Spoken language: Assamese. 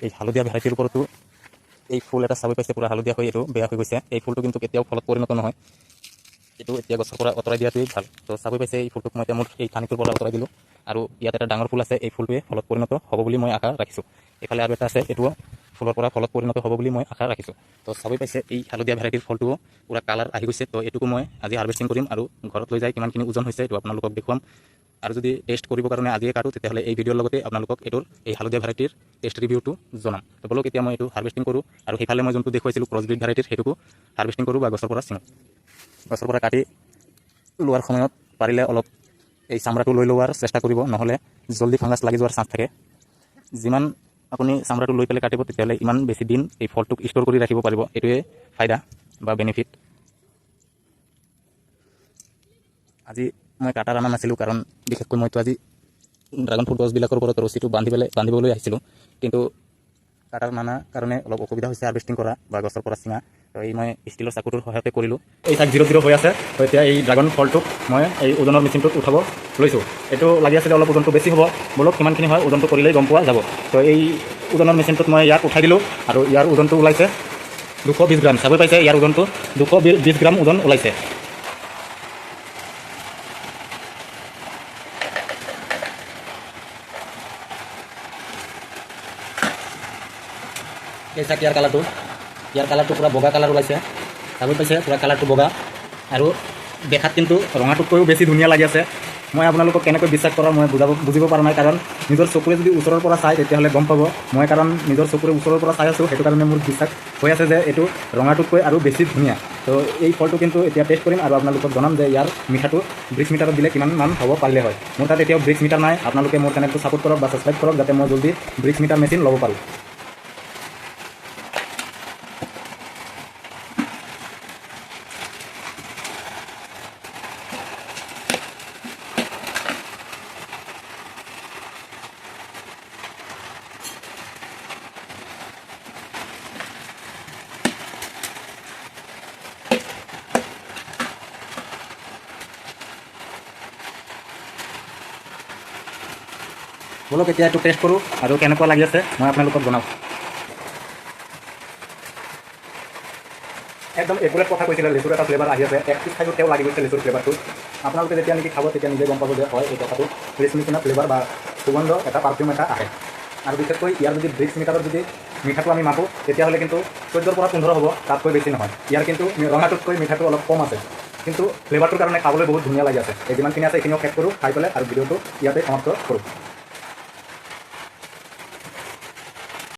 এই হালধীয়া ভেৰাইটিৰ ওপৰতো এই ফুল এটা চাবি পাইছে পূৰা হালধীয়া হৈ এইটো বেয়া হৈ গৈছে। এই ফুলটো কিন্তু কেতিয়াও ফলত পৰিণত নহয়, এইটো এতিয়া গছৰ পৰা আঁতৰাই দিয়াটোৱেই ভাল। তো চাবি পাইছে এই ফুলটোক মই এতিয়া মোৰ এই ঠানিটোৰ পৰা আঁতৰাই দিলোঁ, আৰু ইয়াত এটা ডাঙৰ ফুল আছে, এই ফুলটোৱে ফলত পৰিণত হ'ব বুলি মই আশা ৰাখিছোঁ। এইফালে আৰু এটা আছে, এইটোও ফুলৰ পৰা ফলত পৰিণত হ'ব বুলি মই আশা ৰাখিছোঁ। তো চাবি পাইছে এই হালধীয়া ভেৰাইটিৰ ফলটোও পূৰা কালাৰ আহি গৈছে। তো এইটোকো মই আজি হাৰ্ভেষ্টিং কৰিম আৰু ঘৰত লৈ যাই কিমানখিনি ওজন হৈছে এইটো আপোনালোকক দেখুৱাম। আৰু যদি টেষ্ট কৰিবৰ কাৰণে আজিয়ে কাটো, তেতিয়াহ'লে এই ভিডিঅ'ৰ লগতে আপোনালোকক এইটোৰ এই হালধীয়া ভেৰাইটিৰ টেষ্ট ৰিভিউটো জনাম। তো বলক এতিয়া মই এইটো হাৰ্ভেষ্টিং কৰোঁ, আৰু সেইফালে মই যোনটো দেখুৱাইছিলোঁ ক্ৰছব্ৰিড ভেৰাইটিৰ সেইটোকো হাৰ্ভেষ্টিং কৰোঁ বা গছৰ পৰা ছিঙো। গছৰ পৰা কাটি লোৱাৰ সময়ত পাৰিলে অলপ এই চামৰাটো লৈ লোৱাৰ চেষ্টা কৰিব, নহ'লে জল্দি ফাংগাছ লাগি যোৱাৰ চান্স থাকে। যিমান আপুনি চামৰাটো লৈ পেলাই কাটিব, তেতিয়াহ'লে ইমান বেছি দিন এই ফলটোক ষ্ট'ৰ কৰি ৰাখিব পাৰিব। এইটোৱে ফাইদা বা বেনিফিট। আজি মই কাটাৰ অনা নাছিলোঁ, কাৰণ বিশেষকৈ মইতো আজি ড্ৰাগন ফ্ৰুট গছবিলাকৰ ওপৰত ৰছীটো বান্ধিবলৈ আহিছিলোঁ, কিন্তু কাটাৰ নানা কাৰণে অলপ অসুবিধা হৈছে হাৰ্ভেষ্টিং কৰা বা গছৰ পৰা ছিঙা। তো এই মই ষ্টিলৰ চাকুটোৰ সহায়তে কৰিলোঁ। এই চাক 0-0 হৈ আছে। তো এতিয়া এই ড্ৰাগন ফলটোক মই এই ওজনৰ মেচিনটোত উঠাব লৈছোঁ। এইটো লাগি আছিলে অলপ ওজনটো বেছি হ'ব, বলক কিমানখিনি হয় ওজনটো কৰিলেই গম পোৱা যাব। তো এই ওজনৰ মেচিনটোত মই ইয়াক উঠাই দিলোঁ, আৰু ইয়াৰ ওজনটো ওলাইছে 220 গ্ৰাম। চাবই পাইছে ইয়াৰ ওজনটো 220 গ্ৰাম ওজন ওলাইছে। এই চাক ইয়াৰ কালাৰটো পূৰা বগা কালাৰ ওলাইছে। চাবই পাইছে পূৰা কালাৰটো বগা, আৰু দেখাত কিন্তু ৰঙাটোতকৈও বেছি ধুনীয়া লাগি আছে। মই আপোনালোকক কেনেকৈ বিশ্বাস কৰা মই বুজিব পৰা নাই, কাৰণ নিজৰ চকুৰে যদি ওচৰৰ পৰা চাই তেতিয়াহ'লে গম পাব। মই কাৰণ নিজৰ চকুৰে ওচৰৰ পৰা চাই আছোঁ, সেইটো কাৰণে মোৰ বিশ্বাস হৈ আছে যে এইটো ৰঙাটোতকৈ আৰু বেছি ধুনীয়া। তো এই ফলটো কিন্তু এতিয়া টেষ্ট কৰিম, আৰু আপোনালোকক জনাম যে ইয়াৰ মিঠাটো ব্ৰিক্স মিটাৰত দিলে কিমান মান হ'ব পাৰিলে হয়। মোৰ তাত এতিয়াও ব্ৰিক্স মিটাৰ নাই। আপোনালোকে মোৰ চেনেলটো ছাপোৰ্ট কৰক বা ছাবস্ক্ৰাইব কৰক, যাতে মই জল্দি ব্ৰিক্স মিটাৰ মেচিন ল'ব পাৰোঁ। বলক এতিয়া এইটো টেষ্ট কৰোঁ, আৰু কেনেকুৱা লাগি আছে মই আপোনালোকক জনাওঁ। একদম একুৰেট কথা কৈছিলে, লেচুৰ এটা ফ্লেভাৰ আহি আছে। এক পিচ খাই তেওঁ লাগি গৈছে লেচুৰ ফ্লেভাৰটো। আপোনালোকে যেতিয়া নেকি খাব তেতিয়া নিজে গম পাব যে হয় এই কথাটো ব্ৰিক্স নিচিনা ফ্লেভাৰ বা সুগন্ধ এটা পাৰফিউম এটা আহে। আৰু বিশেষকৈ ইয়াৰ যদি ব্ৰিক্স মিটাৰত যদি মিঠাটো আমি মাপোঁ, তেতিয়াহ'লে কিন্তু 14ৰ পৰা 15 হ'ব, তাতকৈ বেছি নহয়। ইয়াৰ কিন্তু ৰঙাটোতকৈ মিঠাটো অলপ কম আছে, কিন্তু ফ্লেভাৰটোৰ কাৰণে খাবলৈ বহুত ধুনীয়া লাগি আছে। এই যিমানখিনি আছে এইখিনিও শেষ কৰোঁ খাই পেলাই, আৰু ভিডিঅ'টো ইয়াতে সমাপ্ত কৰোঁ।